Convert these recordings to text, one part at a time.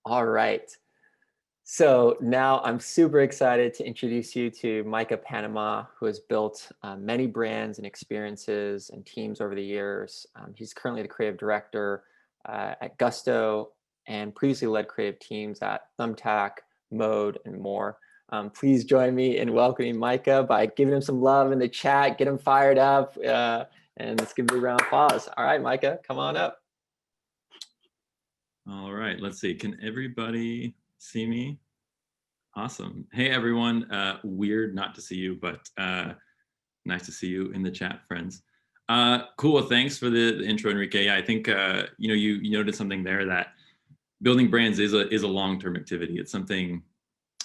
All right. So now I'm super excited to introduce you to Micah Panama, who has built many brands and experiences and teams over the years. He's currently the creative director at Gusto and previously led creative teams at Thumbtack, Mode, and more. Please join me in welcoming Micah by giving him some love in the chat, get him fired up, and let's give him a round of applause. All right, Micah, come on up. All right, let's see. Can everybody see me? Awesome. Hey, everyone. Weird not to see you, but nice to see you in the chat, friends. Cool. Well, thanks for the intro, Enrique. Yeah, I think you noted something there that building brands is a long-term activity. It's something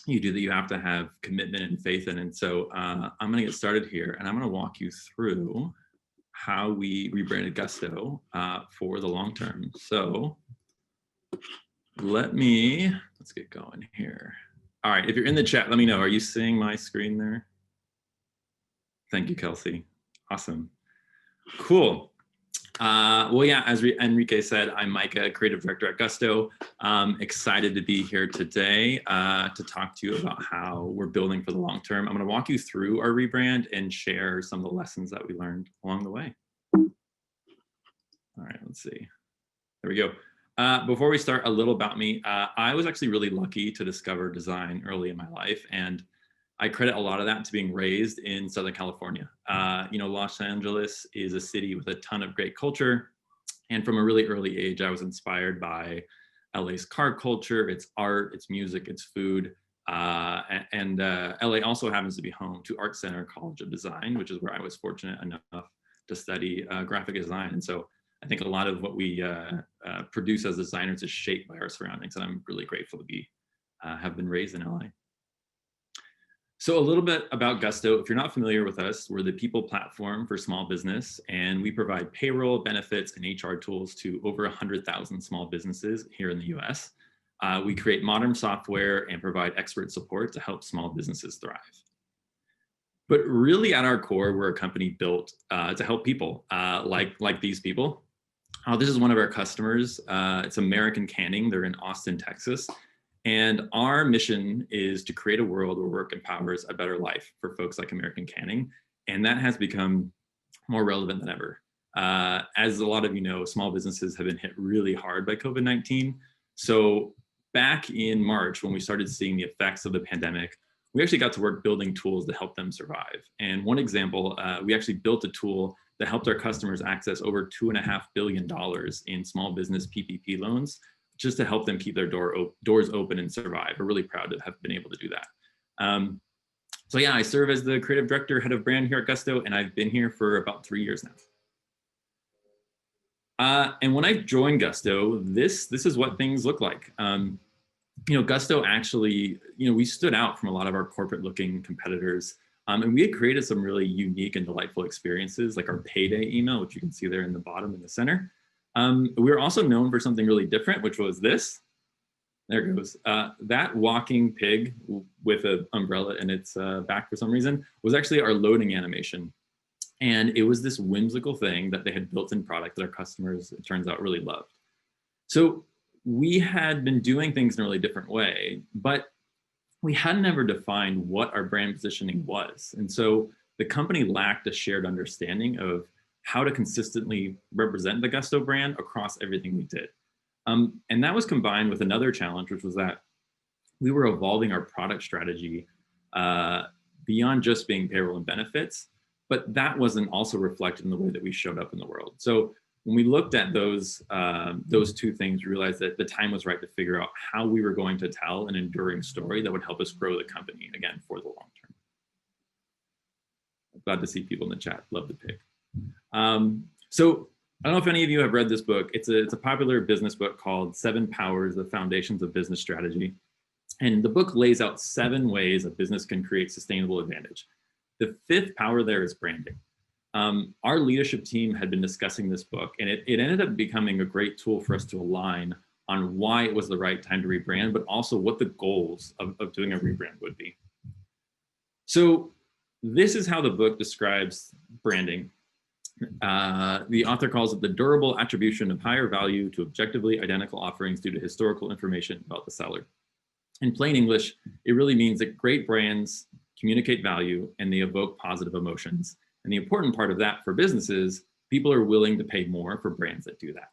you do that you have to have commitment and faith in. And so I'm going to get started here, and I'm going to walk you through how we rebranded Gusto for the long term. So let's get going here. All right, if you're in the chat, let me know. Are you seeing my screen there? Thank you, Kelsey. Awesome. Cool. Well, yeah, as Enrique said, I'm Micah, creative director at Gusto. Excited to be here today to talk to you about how we're building for the long term. I'm going to walk you through our rebrand and share some of the lessons that we learned along the way. All right, let's see. There we go. Before we start, a little about me. I was actually really lucky to discover design early in my life, and I credit a lot of that to being raised in Southern California. Los Angeles is a city with a ton of great culture, and from a really early age, I was inspired by LA's car culture, its art, its music, its food, and LA also happens to be home to Art Center College of Design, which is where I was fortunate enough to study graphic design. And so I think a lot of what we produce as designers is shaped by our surroundings, and I'm really grateful to have been raised in LA. So a little bit about Gusto. If you're not familiar with us, we're the people platform for small business, and we provide payroll, benefits, and HR tools to over 100,000 small businesses here in the US. We create modern software and provide expert support to help small businesses thrive. But really at our core, we're a company built to help people like these people. This is one of our customers. It's American Canning. They're in Austin, Texas. And our mission is to create a world where work empowers a better life for folks like American Canning. And that has become more relevant than ever. As a lot of you know, small businesses have been hit really hard by COVID-19. So back in March, when we started seeing the effects of the pandemic, we actually got to work building tools to help them survive. And one example, we actually built a tool that helped our customers access over $2.5 billion in small business PPP loans, just to help them keep their doors open and survive. We're really proud to have been able to do that. So yeah, I serve as the creative director, head of brand here at Gusto, and I've been here for about 3 years now. And when I joined Gusto, this is what things look like. Gusto actually, we stood out from a lot of our corporate looking competitors. And we had created some really unique and delightful experiences, like our payday email, which you can see there in the bottom in the center. We were also known for something really different, which was this. There it goes. That walking pig with an umbrella in its back for some reason was actually our loading animation. And it was this whimsical thing that they had built in product that our customers, it turns out, really loved. So we had been doing things in a really different way, but we hadn't ever defined what our brand positioning was. And so the company lacked a shared understanding of how to consistently represent the Gusto brand across everything we did. And that was combined with another challenge, which was that we were evolving our product strategy beyond just being payroll and benefits, but that wasn't also reflected in the way that we showed up in the world. So when we looked at those two things, we realized that the time was right to figure out how we were going to tell an enduring story that would help us grow the company, again, for the long term. Glad to see people in the chat. Love the pick. So I don't know if any of you have read this book. It's a popular business book called 7 Powers, the Foundations of Business Strategy. And the book lays out 7 ways a business can create sustainable advantage. The 5th power there is branding. Our leadership team had been discussing this book, and it ended up becoming a great tool for us to align on why it was the right time to rebrand, but also what the goals of doing a rebrand would be. So this is how the book describes branding. The author calls it the durable attribution of higher value to objectively identical offerings due to historical information about the seller. In plain English, it really means that great brands communicate value and they evoke positive emotions. And the important part of that for businesses, people are willing to pay more for brands that do that.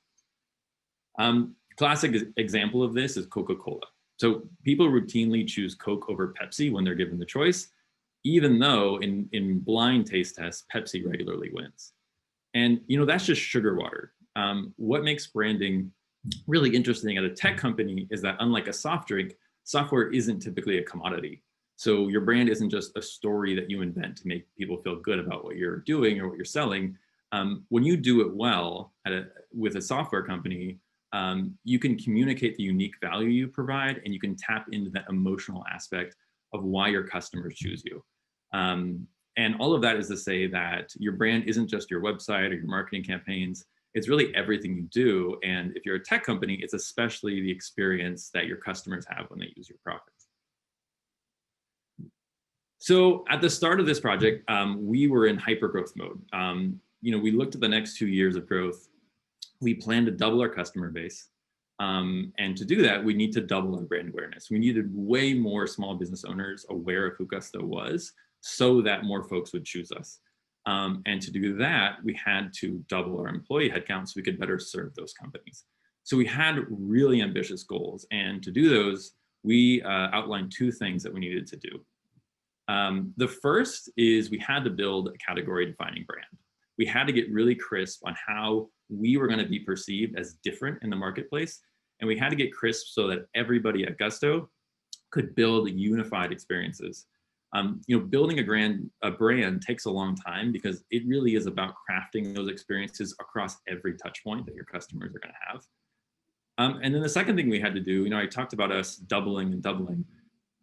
Classic example of this is Coca-Cola. So people routinely choose Coke over Pepsi when they're given the choice, even though in blind taste tests, Pepsi regularly wins. And that's just sugar water. What makes branding really interesting at a tech company is that unlike a soft drink, software isn't typically a commodity. So your brand isn't just a story that you invent to make people feel good about what you're doing or what you're selling. When you do it well with a software company, you can communicate the unique value you provide, and you can tap into that emotional aspect of why your customers choose you. And all of that is to say that your brand isn't just your website or your marketing campaigns. It's really everything you do. And if you're a tech company, it's especially the experience that your customers have when they use your products. So at the start of this project, we were in hypergrowth mode. We looked at the next 2 years of growth. We planned to double our customer base. And to do that, we need to double our brand awareness. We needed way more small business owners aware of who Gusto was so that more folks would choose us. And to do that, we had to double our employee headcount so we could better serve those companies. So we had really ambitious goals. And to do those, we outlined 2 things that we needed to do. The first is we had to build a category defining brand. We had to get really crisp on how we were going to be perceived as different in the marketplace. And we had to get crisp so that everybody at Gusto could build unified experiences. Building a brand takes a long time because it really is about crafting those experiences across every touch point that your customers are going to have. And then the second thing we had to do, I talked about us doubling and doubling.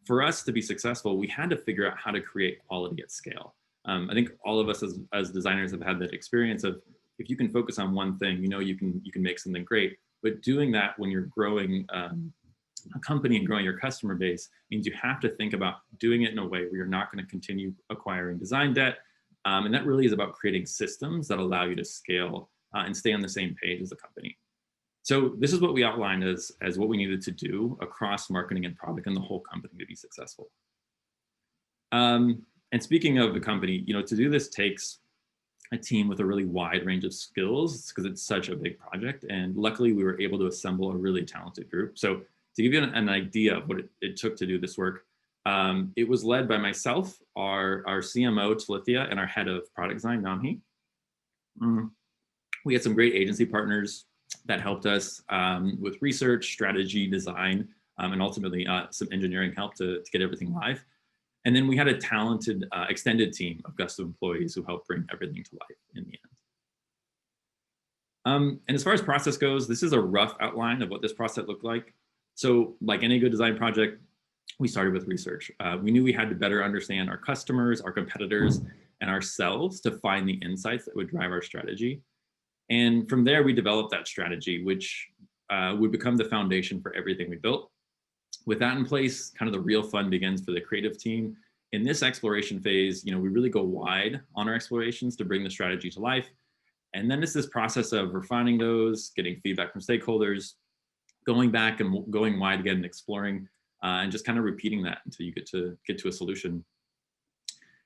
For us to be successful, we had to figure out how to create quality at scale. I think all of us as designers have had that experience of if you can focus on one thing, you can make something great. But doing that when you're growing a company and growing your customer base means you have to think about doing it in a way where you're not going to continue acquiring design debt. And that really is about creating systems that allow you to scale and stay on the same page as a company. So this is what we outlined as what we needed to do across marketing and product and the whole company to be successful. And speaking of the company, to do this takes a team with a really wide range of skills because it's such a big project. And luckily, we were able to assemble a really talented group. So to give you an idea of what it took to do this work, it was led by myself, our CMO, Talithia, and our head of product design, Namhi. We had some great agency partners that helped us with research, strategy, design, and ultimately some engineering help to get everything live. And then we had a talented extended team of Gusto employees who helped bring everything to life in the end. And as far as process goes, this is a rough outline of what this process looked like. So like any good design project, we started with research. We knew we had to better understand our customers, our competitors, and ourselves to find the insights that would drive our strategy. And from there, we developed that strategy, which would become the foundation for everything we built. With that in place, kind of the real fun begins for the creative team. In this exploration phase, we really go wide on our explorations to bring the strategy to life. And then it's this process of refining those, getting feedback from stakeholders, going back and going wide again and exploring, and just kind of repeating that until you get to a solution.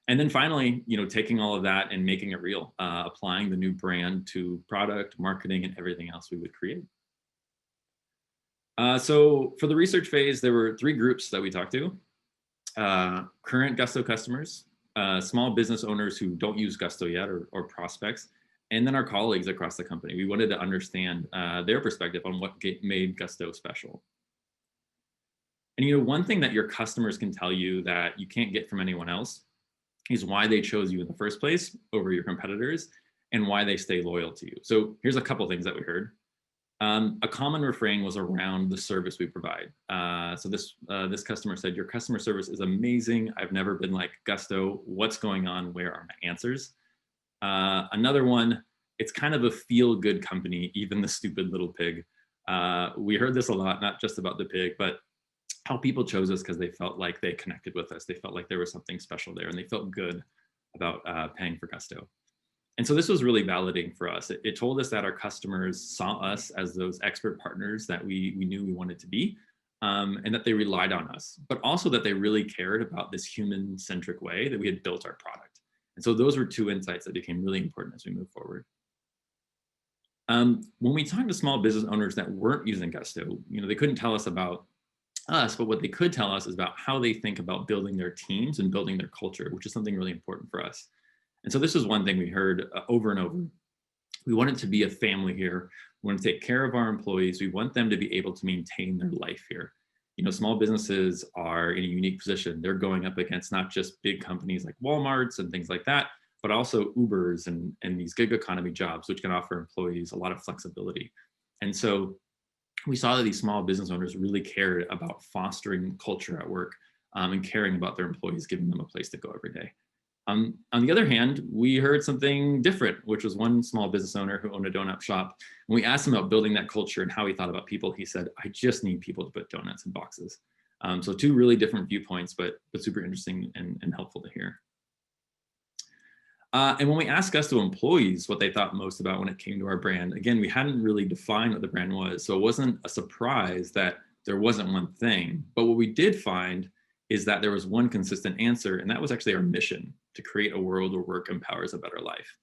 And then finally, taking all of that and making it real, applying the new brand to product, marketing, and everything else we would create. So for the research phase, there were 3 groups that we talked to. Current Gusto customers, small business owners who don't use Gusto yet or prospects, and then our colleagues across the company. We wanted to understand their perspective on what made Gusto special. And one thing that your customers can tell you that you can't get from anyone else is why they chose you in the first place over your competitors and why they stay loyal to you. So here's a couple things that we heard. A common refrain was around the service we provide. So this customer said, "Your customer service is amazing. I've never been like Gusto. What's going on? Where are my answers?" Another one, "It's kind of a feel-good company, even the stupid little pig." We heard this a lot, not just about the pig, but how people chose us because they felt like they connected with us. They felt like there was something special there, and they felt good about paying for Gusto. And so this was really validating for us. It told us that our customers saw us as those expert partners that we knew we wanted to be, and that they relied on us, but also that they really cared about this human-centric way that we had built our product. And so those were two insights that became really important as we move forward. When we talked to small business owners that weren't using Gusto, they couldn't tell us about us, but what they could tell us is about how they think about building their teams and building their culture, which is something really important for us. And so this is one thing we heard over and over. We want it to be a family here. We want to take care of our employees. We want them to be able to maintain their life here. Small businesses are in a unique position. They're going up against not just big companies like Walmarts and things like that, but also Ubers and these gig economy jobs, which can offer employees a lot of flexibility. And so we saw that these small business owners really cared about fostering culture at work, and caring about their employees, giving them a place to go every day. On the other hand, we heard something different, which was one small business owner who owned a donut shop. When we asked him about building that culture and how he thought about people, he said, "I just need people to put donuts in boxes." So two really different viewpoints, but super interesting and helpful to hear. And when we asked Gusto employees what they thought most about when it came to our brand, again, we hadn't really defined what the brand was. So it wasn't a surprise that there wasn't one thing. But what we did find is that there was one consistent answer, and that was actually our mission: to create a world where work empowers a better life.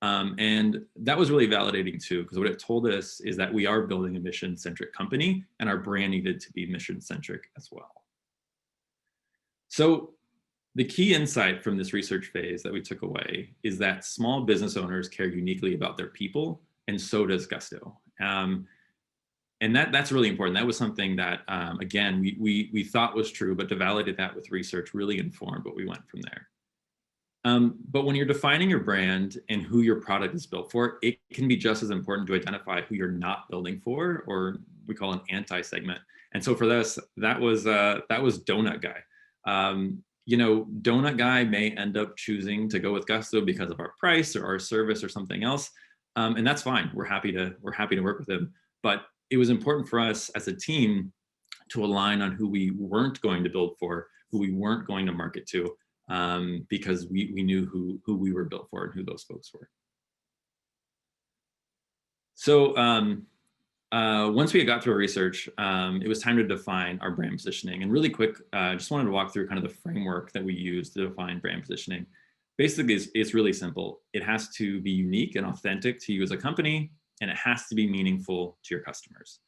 And that was really validating too, because what it told us is that we are building a mission-centric company, and our brand needed to be mission-centric as well. So the key insight from this research phase that we took away is that small business owners care uniquely about their people, and so does Gusto. And that's really important. That was something that, again, we thought was true, but to validate that with research really informed what we went from there. But when you're defining your brand and who your product is built for, it can be just as important to identify who you're not building for, or we call an anti-segment. And so for this, that was Donut Guy. Donut Guy may end up choosing to go with Gusto because of our price or our service or something else, and that's fine. We're happy to work with him. But it was important for us as a team to align on who we weren't going to build for, who we weren't going to market to, because we knew who we were built for and who those folks were. So once we got through our research, it was time to define our brand positioning. And really quick, just wanted to walk through kind of the framework that we use to define brand positioning. Basically, it's really simple. It has to be unique and authentic to you as a company, and it has to be meaningful to your customers.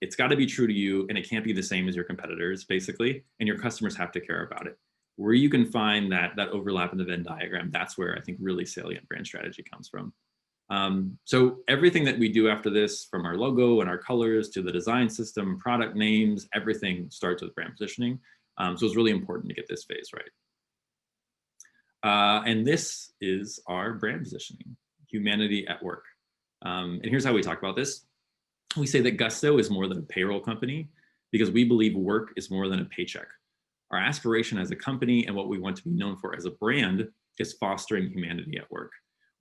It's got to be true to you, and it can't be the same as your competitors, basically, and your customers have to care about it. Where you can find that overlap in the Venn diagram, that's where I think really salient brand strategy comes from. So everything that we do after this, from our logo and our colors to the design system, product names, everything starts with brand positioning. So it's really important to get this phase right. And this is our brand positioning: humanity at work. And here's how we talk about this. We say that Gusto is more than a payroll company because we believe work is more than a paycheck. Our aspiration as a company and what we want to be known for as a brand is fostering humanity at work.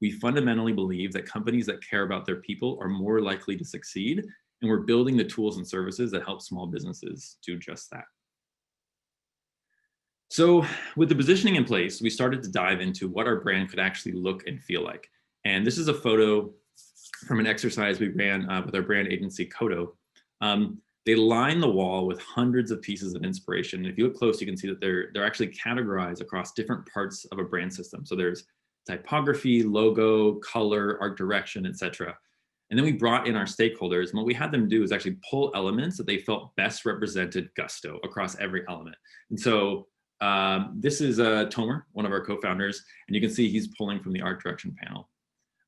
We fundamentally believe that companies that care about their people are more likely to succeed, and we're building the tools and services that help small businesses do just that. So with the positioning in place, we started to dive into what our brand could actually look and feel like. And this is a photo from an exercise we ran with our brand agency, Kodo. They line the wall with hundreds of pieces of inspiration. And if you look close, you can see that they're actually categorized across different parts of a brand system. So there's typography, logo, color, art direction, etc. And then we brought in our stakeholders, and what we had them do is actually pull elements that they felt best represented Gusto across every element. And so this is Tomer, one of our co-founders, and you can see he's pulling from the art direction panel.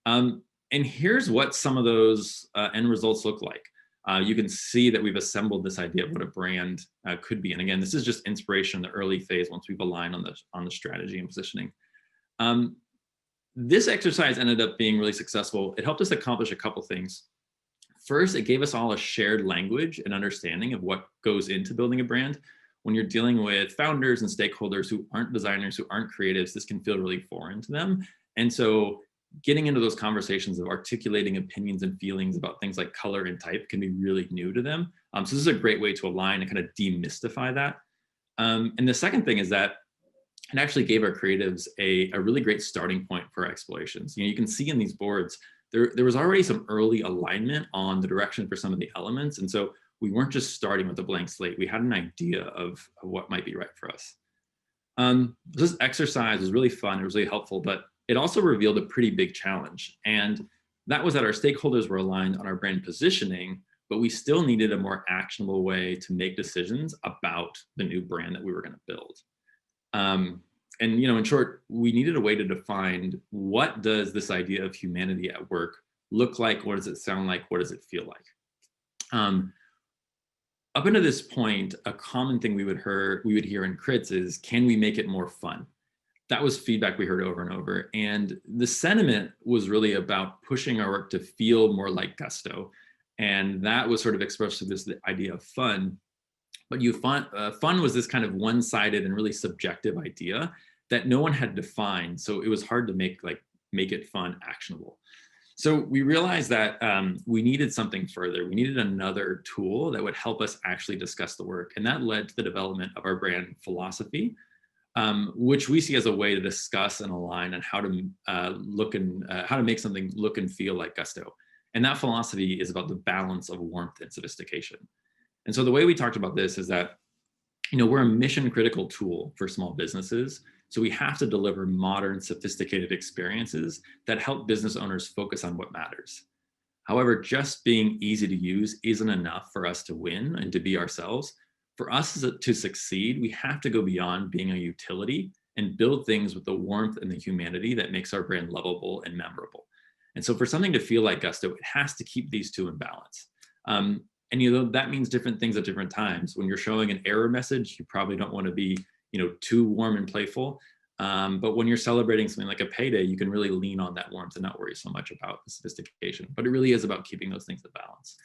And here's what some of those end results look like. You can see that we've assembled this idea of what a brand could be. And again, this is just inspiration in the early phase once we've aligned on the strategy and positioning. This exercise ended up being really successful. It helped us accomplish a couple things. First, it gave us all a shared language and understanding of what goes into building a brand. When you're dealing with founders and stakeholders who aren't designers, who aren't creatives, this can feel really foreign to them. And so getting into those conversations of articulating opinions and feelings about things like color and type can be really new to them. So this is a great way to align and kind of demystify that. And the second thing is that and actually gave our creatives a really great starting point for explorations. You can see in these boards, there was already some early alignment on the direction for some of the elements. And so we weren't just starting with a blank slate. We had an idea of what might be right for us. This exercise was really fun. It was really helpful, but it also revealed a pretty big challenge. And that was that our stakeholders were aligned on our brand positioning, but we still needed a more actionable way to make decisions about the new brand that we were going to build. And in short, we needed a way to define, what does this idea of humanity at work look like? What does it sound like? What does it feel like? Up until this point, a common thing we would hear in crits is, can we make it more fun? That was feedback we heard over and over. And the sentiment was really about pushing our work to feel more like Gusto. And that was sort of expressed through this idea of fun. But fun was this kind of one-sided and really subjective idea that no one had defined. So it was hard to make it fun, actionable. So we realized that we needed something further. We needed another tool that would help us actually discuss the work. And that led to the development of our brand philosophy, which we see as a way to discuss and align on how to how to make something look and feel like Gusto. And that philosophy is about the balance of warmth and sophistication. And so the way we talked about this is that, we're a mission critical tool for small businesses. So we have to deliver modern, sophisticated experiences that help business owners focus on what matters. However, just being easy to use isn't enough for us to win and to be ourselves. For us to succeed, we have to go beyond being a utility and build things with the warmth and the humanity that makes our brand lovable and memorable. And so for something to feel like Gusto, it has to keep these two in balance. And that means different things at different times. When you're showing an error message, you probably don't want to be too warm and playful. But when you're celebrating something like a payday, you can really lean on that warmth and not worry so much about the sophistication. But it really is about keeping those things in balance.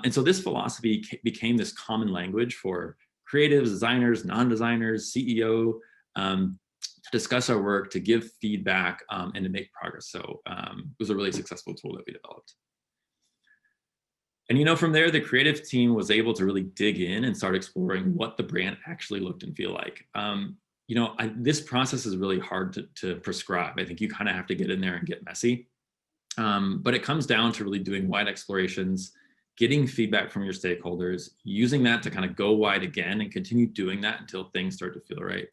And so this philosophy became this common language for creatives, designers, non-designers, CEO, to discuss our work, to give feedback, and to make progress. So it was a really successful tool that we developed. And from there, the creative team was able to really dig in and start exploring what the brand actually looked and feel like. This process is really hard to prescribe. I think you kind of have to get in there and get messy. But it comes down to really doing wide explorations, getting feedback from your stakeholders, using that to kind of go wide again and continue doing that until things start to feel right.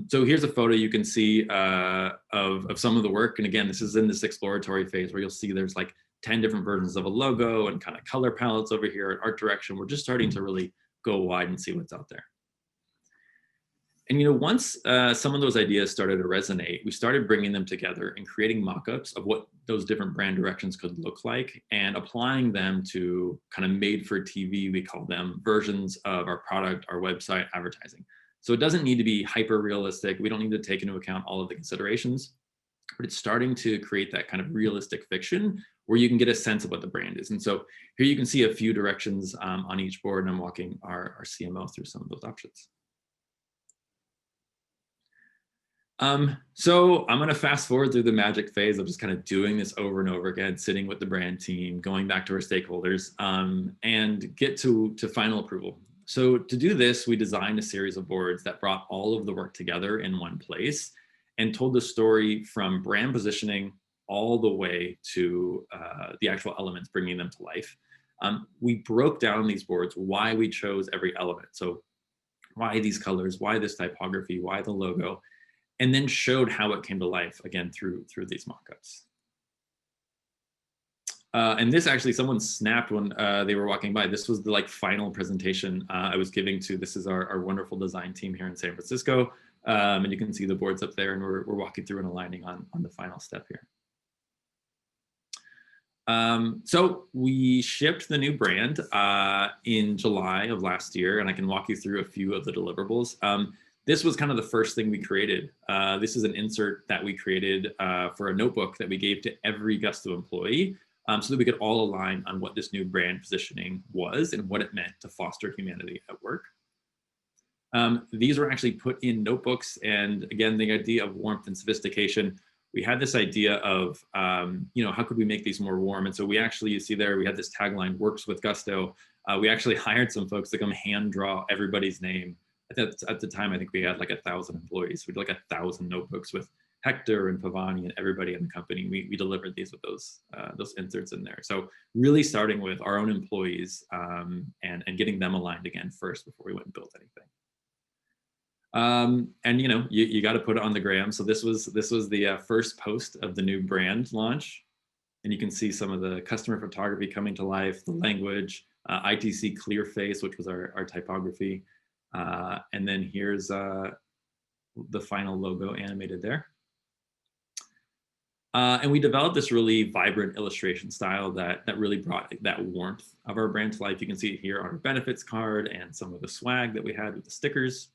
So here's a photo you can see of some of the work. And again, this is in this exploratory phase where you'll see there's like 10 different versions of a logo and kind of color palettes over here at art direction. We're just starting to really go wide and see what's out there. And once some of those ideas started to resonate, we started bringing them together and creating mock-ups of what those different brand directions could look like and applying them to kind of made for TV, we call them, versions of our product, our website, advertising. So it doesn't need to be hyper realistic. We don't need to take into account all of the considerations, but it's starting to create that kind of realistic fiction where you can get a sense of what the brand is. And so here you can see a few directions on each board, and I'm walking our CMO through some of those options. So I'm going to fast forward through the magic phase of just kind of doing this over and over again, sitting with the brand team, going back to our stakeholders, and get to final approval. So to do this, we designed a series of boards that brought all of the work together in one place and told the story from brand positioning all the way to the actual elements, bringing them to life. We broke down these boards, why we chose every element. So why these colors, why this typography, why the logo, and then showed how it came to life, again, through these mock-ups. And this actually, someone snapped when they were walking by. This was the final presentation I was giving to, this is our wonderful design team here in San Francisco. And you can see the boards up there, and we're walking through and aligning on the final step here. So we shipped the new brand in July of last year, and I can walk you through a few of the deliverables. This was kind of the first thing we created. This is an insert that we created for a notebook that we gave to every Gusto employee so that we could all align on what this new brand positioning was and what it meant to foster humanity at work. These were actually put in notebooks, and again, the idea of warmth and sophistication. We had this idea of, how could we make these more warm? And so we actually, you see there, we had this tagline, works with Gusto. We actually hired some folks to come hand draw everybody's name at the time, I think we had like 1,000 employees. We did like 1,000 notebooks with Hector and Pavani and everybody in the company. We delivered these with those inserts in there. So really starting with our own employees and getting them aligned again first before we went and built anything. And you got to put it on the gram. So this was the first post of the new brand launch, and you can see some of the customer photography coming to life, the language, ITC clear face, which was our typography, and then here's the final logo animated there. And we developed this really vibrant illustration style that really brought that warmth of our brand to life. You can see it here on our benefits card and some of the swag that we had with the stickers.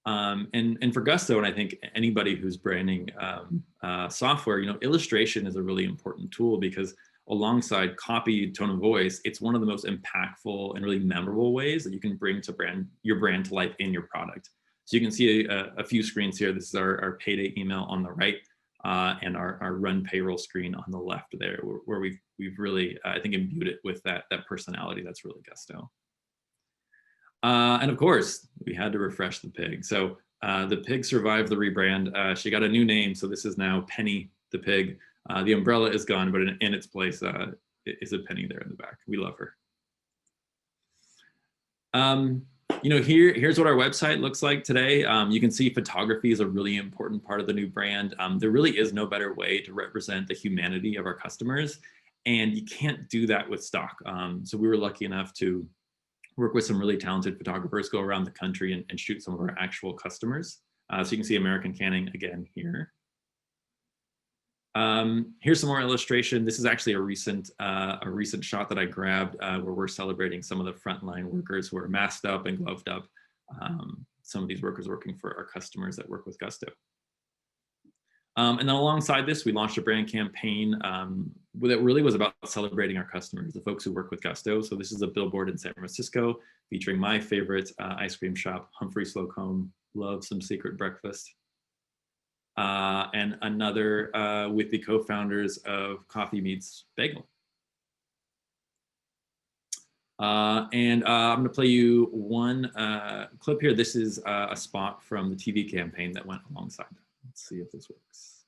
And for Gusto, and I think anybody who's branding software, illustration is a really important tool because alongside copy, tone of voice, it's one of the most impactful and really memorable ways that you can bring your brand to life in your product. So you can see a few screens here. This is our payday email on the right, and our run payroll screen on the left there, where we've really, I think, imbued it with that personality that's really Gusto. And of course, we had to refresh the pig. So the pig survived the rebrand. She got a new name, so this is now Penny the pig. The umbrella is gone, but in its place is a penny there in the back. We love her. Here's what our website looks like today. You can see photography is a really important part of the new brand. There really is no better way to represent the humanity of our customers, and you can't do that with stock. So we were lucky enough to work with some really talented photographers, go around the country and shoot some of our actual customers. So you can see American Canning again here. Here's some more illustration. This is actually a recent shot that I grabbed where we're celebrating some of the frontline workers who are masked up and gloved up. Some of these workers working for our customers that work with Gusto. And then alongside this, we launched a brand campaign that really was about celebrating our customers, the folks who work with Gusto. So this is a billboard in San Francisco featuring my favorite ice cream shop, Humphrey Slocombe. Love some secret breakfast. And another with the co-founders of Coffee Meets Bagel. And I'm gonna play you one clip here. This is a spot from the TV campaign that went alongside that. Let's see if this works.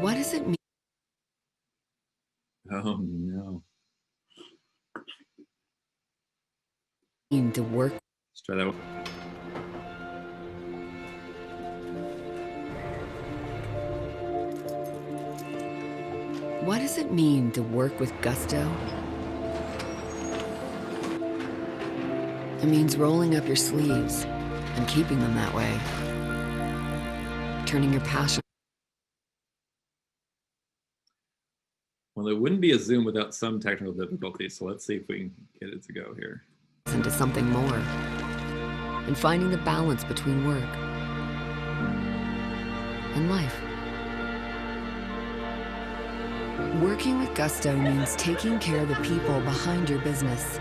What does it mean? Oh no. To work? Let's try that one. What does it mean to work with Gusto? It means rolling up your sleeves and keeping them that way. Turning your passion. Well, it wouldn't be a Zoom without some technical difficulties, so let's see if we can get it to go here. Into something more. And finding the balance between work and life. Working with Gusto means taking care of the people behind your business.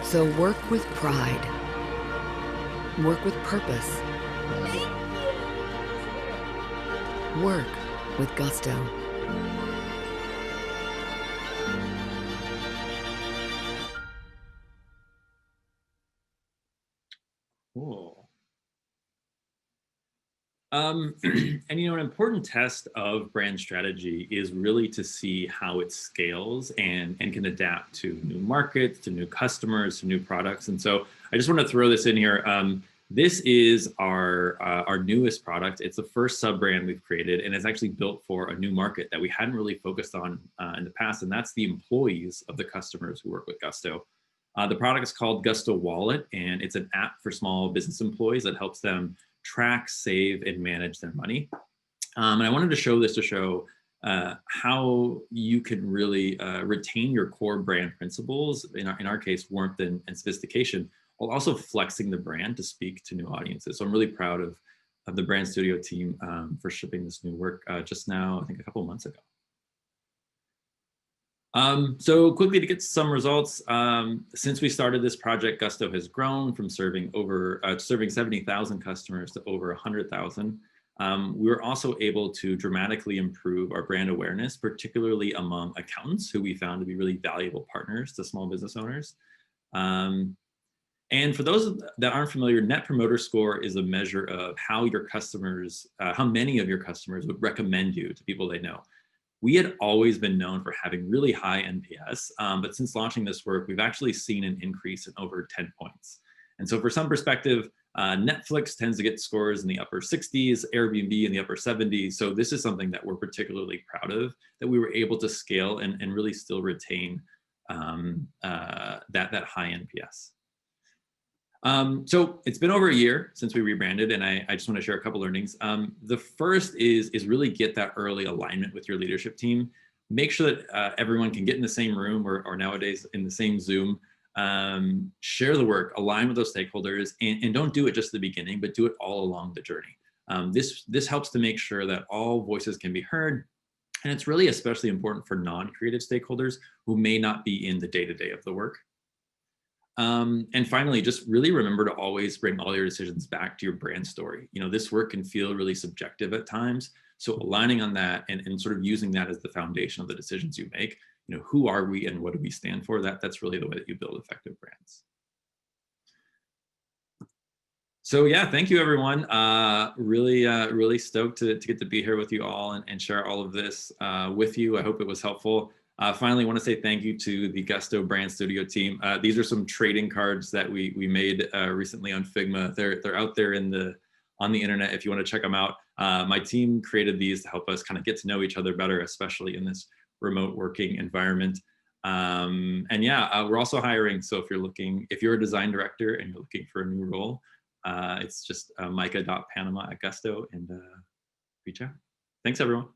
So work with pride. Work with purpose. Work with Gusto. Cool. And an important test of brand strategy is really to see how it scales and can adapt to new markets, to new customers, to new products. And so I just want to throw this in here. This is our newest product. It's the first sub-brand we've created, and it's actually built for a new market that we hadn't really focused on in the past, and that's the employees of the customers who work with Gusto. The product is called Gusto Wallet, and it's an app for small business employees that helps them track, save, and manage their money. And I wanted to show this to show how you can really retain your core brand principles, in our case, warmth and sophistication, while also flexing the brand to speak to new audiences. So I'm really proud of the brand studio team for shipping this new work just now, I think a couple of months ago. So quickly to get some results, since we started this project, Gusto has grown from serving 70,000 customers to over 100,000. We were also able to dramatically improve our brand awareness, particularly among accountants who we found to be really valuable partners to small business owners. And for those that aren't familiar, Net Promoter Score is a measure of how your customers, how many of your customers would recommend you to people they know. We had always been known for having really high NPS, but since launching this work, we've actually seen an increase in over 10 points. And so for some perspective, Netflix tends to get scores in the upper 60s, Airbnb in the upper 70s. So this is something that we're particularly proud of, that we were able to scale and really still retain that high NPS. So it's been over a year since we rebranded, and I just want to share a couple learnings. The first is really get that early alignment with your leadership team. Make sure that everyone can get in the same room or nowadays in the same Zoom. Share the work, align with those stakeholders, and don't do it just at the beginning, but do it all along the journey. This helps to make sure that all voices can be heard. And it's really especially important for non-creative stakeholders who may not be in the day-to-day of the work. And finally, just really remember to always bring all your decisions back to your brand story. You know, this work can feel really subjective at times. So aligning on that and sort of using that as the foundation of the decisions you make, you know, who are we and what do we stand for? That's really the way that you build effective brands. So yeah, thank you everyone. Really stoked to get to be here with you all and share all of this with you. I hope it was helpful. Finally, I want to say thank you to the Gusto Brand Studio team. These are some trading cards that we made recently on Figma. They're out there on the internet if you want to check them out. My team created these to help us kind of get to know each other better, especially in this remote working environment. And yeah, we're also hiring. So if you're a design director and you're looking for a new role, it's just micah.panama@gusto and reach out. Thanks everyone.